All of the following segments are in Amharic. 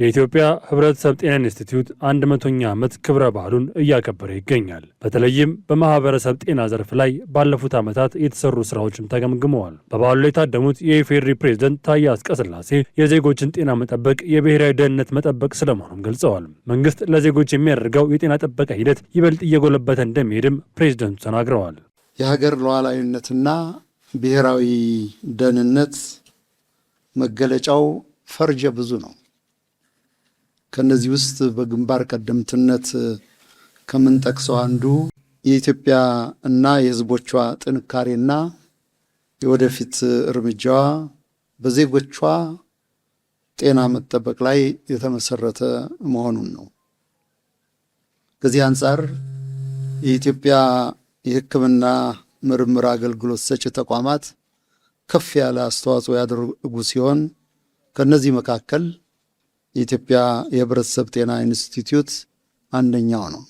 የኢትዮጵያ ህብረተሰብ ጤና ኢንስቲትዩት 100ኛ ዓመት ክብረ በዓሉን እያከበረ ይገኛል። በተለይም በማህበረሰብ ጤና ዘርፍ ላይ ባለፉት ዓመታት የተሰሩ ስራዎችን ተገምግመዋል። በበዓሉ ላይ የታደሙት የኢፌዴሪ ፕሬዝዳንት ታዬ አጽቀሥላሴ የዜጎችን ጤና መጠበቅ የብሔራዊ ደህንነት መጠበቅ ስለመሆኑም ገልጸዋል። መንግስት ለዜጎች የሚያደርገው የጤና ጥበቃ ሂደት ይበልጥ እየጎለበተ እንደሚሄድም ፕሬዝዳንቱ ተናግረዋል። የሀገር ሉዓላዊነትና ብሔራዊ ደህንነት መገለጫው ፈርጀ ብዙ ነው። ከነዚህ ውስጥ በግንባር ቀደምትነት ከምንጠቅሰው አንዱ የኢትዮጵያ እና የሕዝቦቿ ጥንካሬና የወደፊት እርምጃዋ በዜጎቿ ጤና መጠበቅ ላይ የተመሰረተ መሆኑን ነው። ከዚህ አንጻር የኢትዮጵያ የሕክምና ምርምር አገልግሎት ሰጪ ተቋማት ከፍ ያለ አስተዋጽኦ ያደረጉ ሲሆን ከነዚህ መካከል የኢትዮጵያ የህብረተሰብ ጤና ኢንስቲትዩት አንደኛው ነው።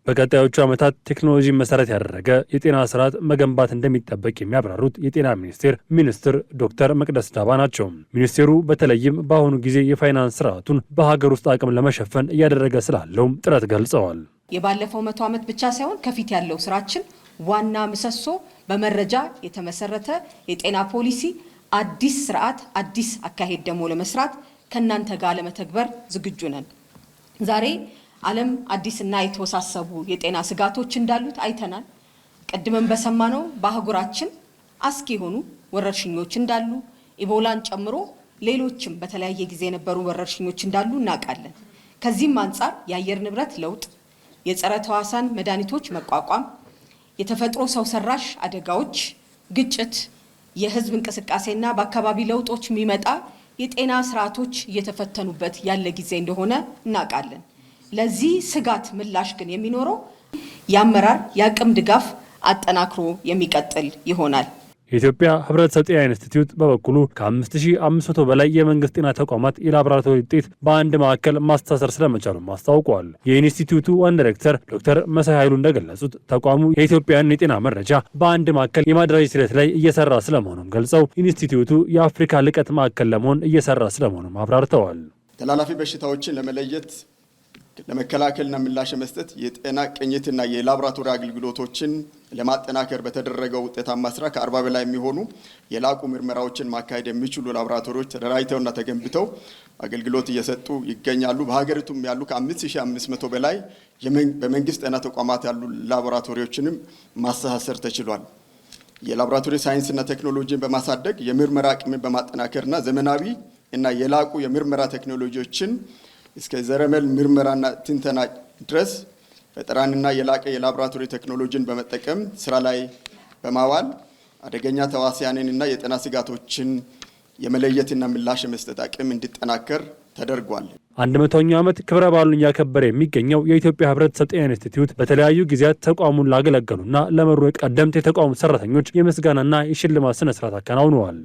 በቀጣዮቹ ዓመታት ቴክኖሎጂ መሰረት ያደረገ የጤና ስርዓት መገንባት እንደሚጠበቅ የሚያብራሩት የጤና ሚኒስትር ዶክተር መቅደስ ዳባ ናቸው። ሚኒስቴሩ በተለይም በአሁኑ ጊዜ የፋይናንስ ስርዓቱን በሀገር ውስጥ አቅም ለመሸፈን እያደረገ ስላለውም ጥረት ገልጸዋል። የባለፈው 100 ዓመት ብቻ ሳይሆን ከፊት ያለው ስራችን ዋና ምሰሶ በመረጃ የተመሰረተ የጤና ፖሊሲ፣ አዲስ ስርዓት፣ አዲስ አካሄድ ደግሞ ለመስራት ከናንተ ጋር ለመተግበር ዝግጁ ነን። ዛሬ ዓለም አዲስና የተወሳሰቡ የጤና ስጋቶች እንዳሉት አይተናል። ቀድመን በሰማነው በአህጉራችን አስኪ የሆኑ ወረርሽኞች እንዳሉ ኢቦላን ጨምሮ ሌሎችም በተለያየ ጊዜ የነበሩ ወረርሽኞች እንዳሉ እናውቃለን። ከዚህም አንጻር የአየር ንብረት ለውጥ፣ የጸረ ተዋሳን መድኃኒቶች መቋቋም፣ የተፈጥሮ ሰው ሰራሽ አደጋዎች፣ ግጭት፣ የህዝብ እንቅስቃሴና በአካባቢ ለውጦች የሚመጣ የጤና ስርዓቶች እየተፈተኑበት ያለ ጊዜ እንደሆነ እናውቃለን። ለዚህ ስጋት ምላሽ ግን የሚኖረው የአመራር የአቅም ድጋፍ አጠናክሮ የሚቀጥል ይሆናል። የኢትዮጵያ ህብረተሰብ ጤና ኢንስቲትዩት በበኩሉ ከ5500 በላይ የመንግስት ጤና ተቋማት የላቦራቶሪ ውጤት በአንድ ማዕከል ማስተሳሰር ስለመቻሉም አስታውቀዋል። የኢንስቲትዩቱ ዋና ዳይሬክተር ዶክተር መሳይ ኃይሉ እንደገለጹት ተቋሙ የኢትዮጵያን የጤና መረጃ በአንድ ማዕከል የማደራጀት ሂደት ላይ እየሰራ ስለመሆኑም ገልጸው ኢንስቲትዩቱ የአፍሪካ ልቀት ማዕከል ለመሆን እየሰራ ስለመሆኑም አብራርተዋል። ተላላፊ በሽታዎችን ለመለየት ለመከላከልና ምላሽ መስጠት የጤና ቅኝትና የላቦራቶሪ አገልግሎቶችን ለማጠናከር በተደረገው ውጤታማ ስራ ከ40 በላይ የሚሆኑ የላቁ ምርመራዎችን ማካሄድ የሚችሉ ላቦራቶሪዎች ተደራጅተውና ተገንብተው አገልግሎት እየሰጡ ይገኛሉ። በሀገሪቱም ያሉ ከ5500 በላይ በመንግስት ጤና ተቋማት ያሉ ላቦራቶሪዎችንም ማስተሳሰር ተችሏል። የላቦራቶሪ ሳይንስና ቴክኖሎጂን በማሳደግ የምርመራ አቅምን በማጠናከርና ዘመናዊ እና የላቁ የምርመራ ቴክኖሎጂዎችን እስከ ዘረመል ምርመራና ትንተና ድረስ ፈጠራንና የላቀ የላቦራቶሪ ቴክኖሎጂን በመጠቀም ስራ ላይ በማዋል አደገኛ ተዋሲያንንና የጤና ስጋቶችን የመለየትና ምላሽ መስጠት አቅም እንዲጠናከር ተደርጓል። 100ኛው ዓመት ክብረ በዓሉን እያከበረ የሚገኘው የኢትዮጵያ ህብረተሰብ ጤና ኢንስቲትዩት በተለያዩ ጊዜያት ተቋሙን ላገለገሉና ለመሩ ቀደምት የተቋሙ ሰራተኞች የምስጋናና የሽልማት ስነ ስርዓት አከናውነዋል።